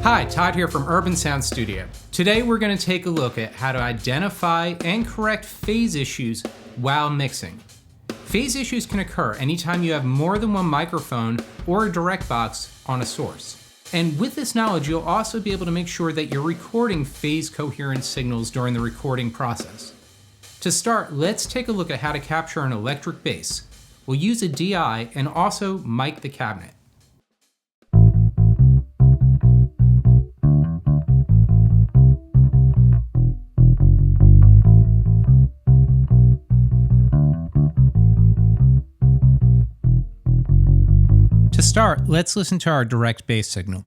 Hi, Todd here from Urban Sound Studio. Today we're going to take a look at how to identify and correct phase issues while mixing. Phase issues can occur anytime you have more than one microphone or a direct box on a source. And with this knowledge, you'll also be able to make sure that you're recording phase coherent signals during the recording process. To start, let's take a look at how to capture an electric bass. We'll use a DI and also mic the cabinet. To start, let's listen to our direct bass signal.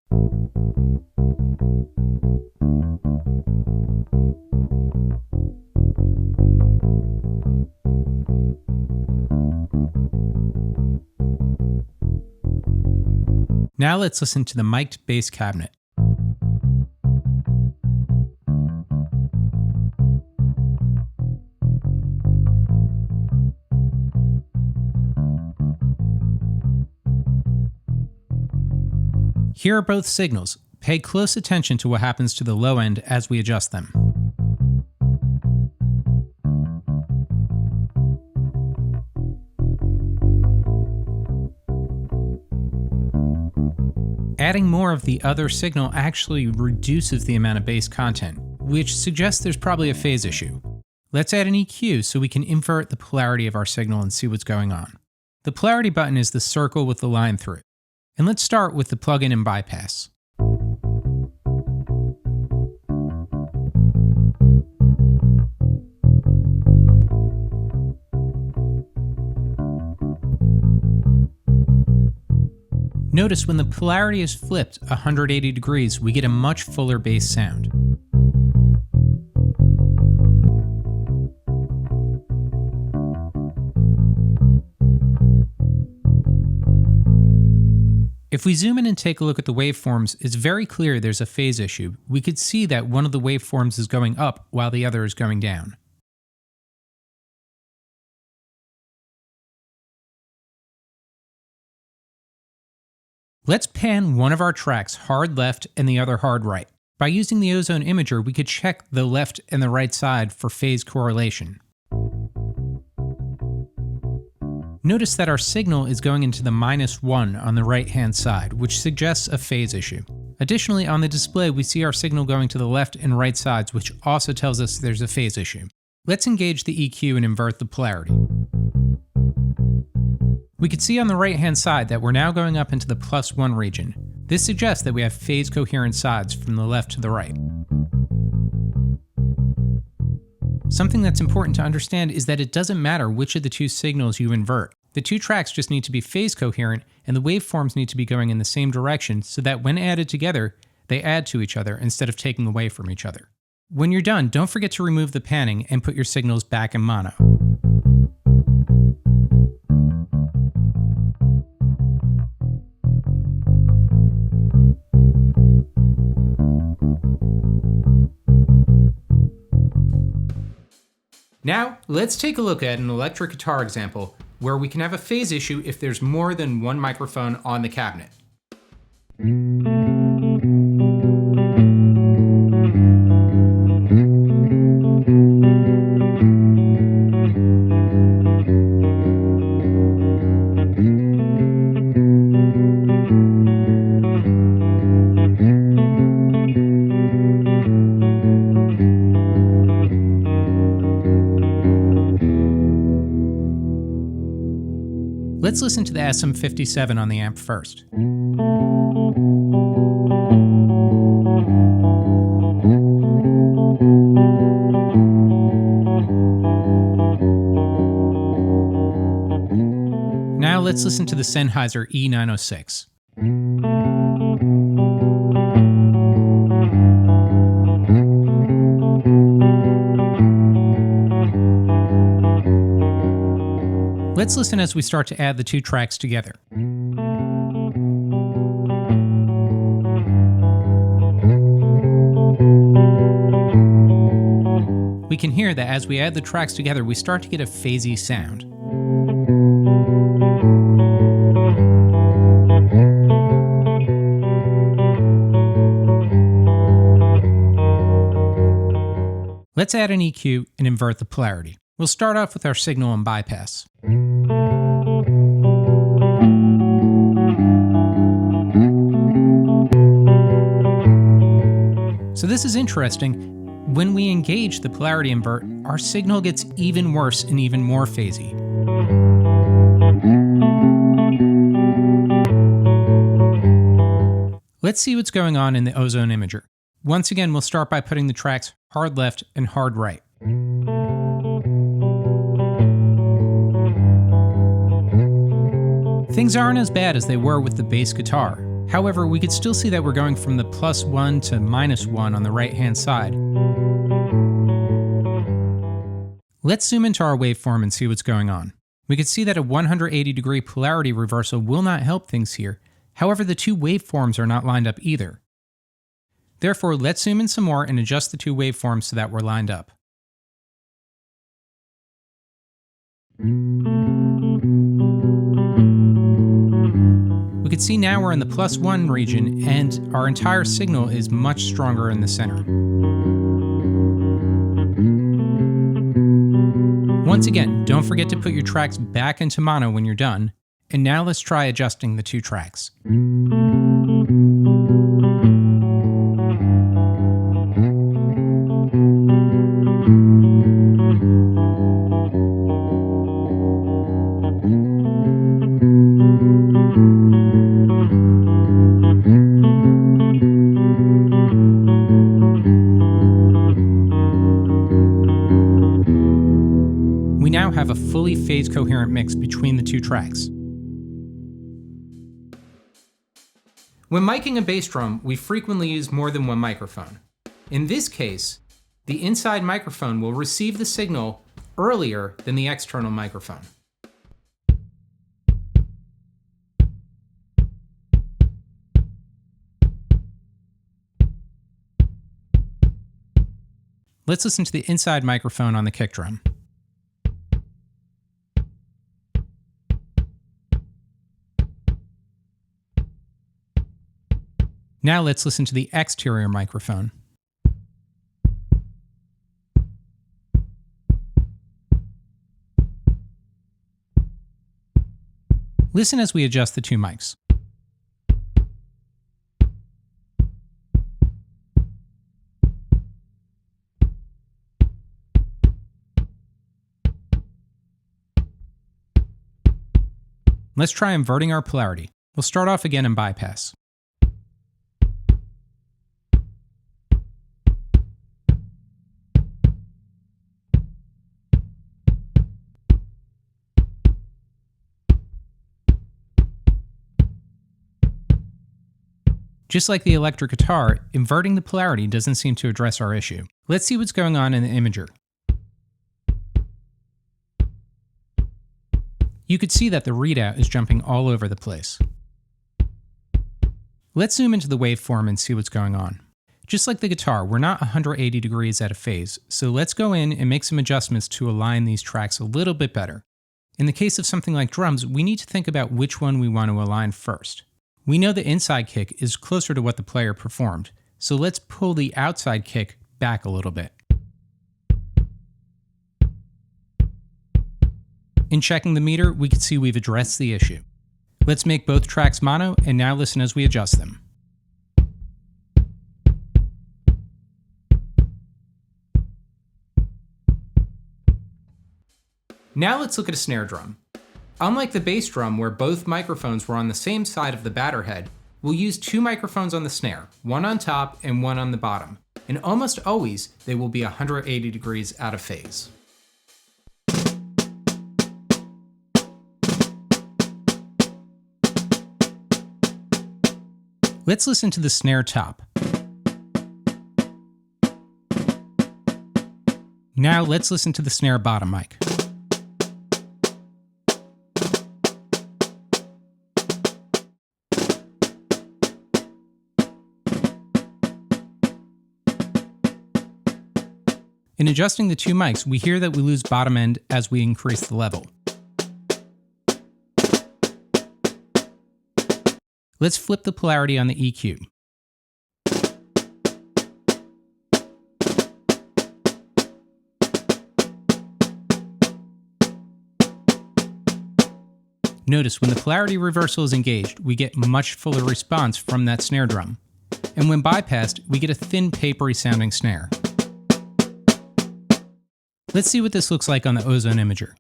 Now let's listen to the mic'd bass cabinet. Here are both signals. Pay close attention to what happens to the low end as we adjust them. Adding more of the other signal actually reduces the amount of bass content, which suggests there's probably a phase issue. Let's add an EQ so we can invert the polarity of our signal and see what's going on. The polarity button is the circle with the line through it. And let's start with the plug-in and bypass. Notice when the polarity is flipped 180 degrees, we get a much fuller bass sound. If we zoom in and take a look at the waveforms, it's very clear there's a phase issue. We could see that one of the waveforms is going up while the other is going down. Let's pan one of our tracks hard left and the other hard right. By using the Ozone Imager, we could check the left and the right side for phase correlation. Notice that our signal is going into the -1 on the right-hand side, which suggests a phase issue. Additionally, on the display, we see our signal going to the left and right sides, which also tells us there's a phase issue. Let's engage the EQ and invert the polarity. We can see on the right-hand side that we're now going up into the +1 region. This suggests that we have phase coherent sides from the left to the right. Something that's important to understand is that it doesn't matter which of the two signals you invert. The two tracks just need to be phase coherent, and the waveforms need to be going in the same direction so that when added together, they add to each other instead of taking away from each other. When you're done, don't forget to remove the panning and put your signals back in mono. Now, let's take a look at an electric guitar example where we can have a phase issue if there's more than one microphone on the cabinet. Let's listen to the SM57 on the amp first. Now let's listen to the Sennheiser E906. Let's listen as we start to add the two tracks together. We can hear that as we add the tracks together, we start to get a phasey sound. Let's add an EQ and invert the polarity. We'll start off with our signal and bypass. So this is interesting. When we engage the polarity invert, our signal gets even worse and even more phasey. Let's see what's going on in the Ozone Imager. Once again, we'll start by putting the tracks hard left and hard right. Things aren't as bad as they were with the bass guitar. However, we could still see that we're going from the +1 to -1 on the right-hand side. Let's zoom into our waveform and see what's going on. We can see that a 180-degree polarity reversal will not help things here. However, the two waveforms are not lined up either. Therefore, let's zoom in some more and adjust the two waveforms so that we're lined up. We can see now we're in the +1 region and our entire signal is much stronger in the center. Once again, don't forget to put your tracks back into mono when you're done. And now let's try adjusting the two tracks. We now have a fully phase coherent mix between the two tracks. When miking a bass drum, we frequently use more than one microphone. In this case, the inside microphone will receive the signal earlier than the external microphone. Let's listen to the inside microphone on the kick drum. Now let's listen to the exterior microphone. Listen as we adjust the two mics. Let's try inverting our polarity. We'll start off again in bypass. Just like the electric guitar, inverting the polarity doesn't seem to address our issue. Let's see what's going on in the Imager. You could see that the readout is jumping all over the place. Let's zoom into the waveform and see what's going on. Just like the guitar, we're not 180 degrees out of phase, so let's go in and make some adjustments to align these tracks a little bit better. In the case of something like drums, we need to think about which one we want to align first. We know the inside kick is closer to what the player performed, so let's pull the outside kick back a little bit. In checking the meter, we can see we've addressed the issue. Let's make both tracks mono, and now listen as we adjust them. Now let's look at a snare drum. Unlike the bass drum, where both microphones were on the same side of the batter head, we'll use two microphones on the snare, one on top and one on the bottom, and almost always they will be 180 degrees out of phase. Let's listen to the snare top. Now let's listen to the snare bottom mic. In adjusting the two mics, we hear that we lose bottom end as we increase the level. Let's flip the polarity on the EQ. Notice when the polarity reversal is engaged, we get much fuller response from that snare drum. And when bypassed, we get a thin, papery sounding snare. Let's see what this looks like on the Ozone Imager.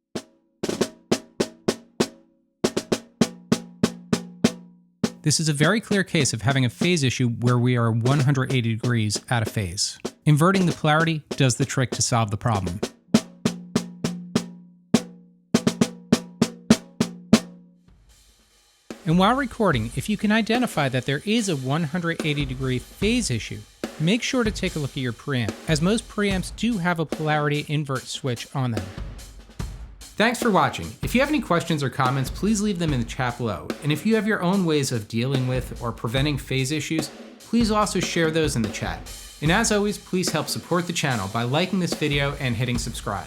This is a very clear case of having a phase issue where we are 180 degrees out of phase. Inverting the polarity does the trick to solve the problem. And while recording, if you can identify that there is a 180 degree phase issue, make sure to take a look at your preamp, as most preamps do have a polarity invert switch on them. Thanks for watching. If you have any questions or comments, please leave them in the chat below. And if you have your own ways of dealing with or preventing phase issues, please also share those in the chat. And as always, please help support the channel by liking this video and hitting subscribe.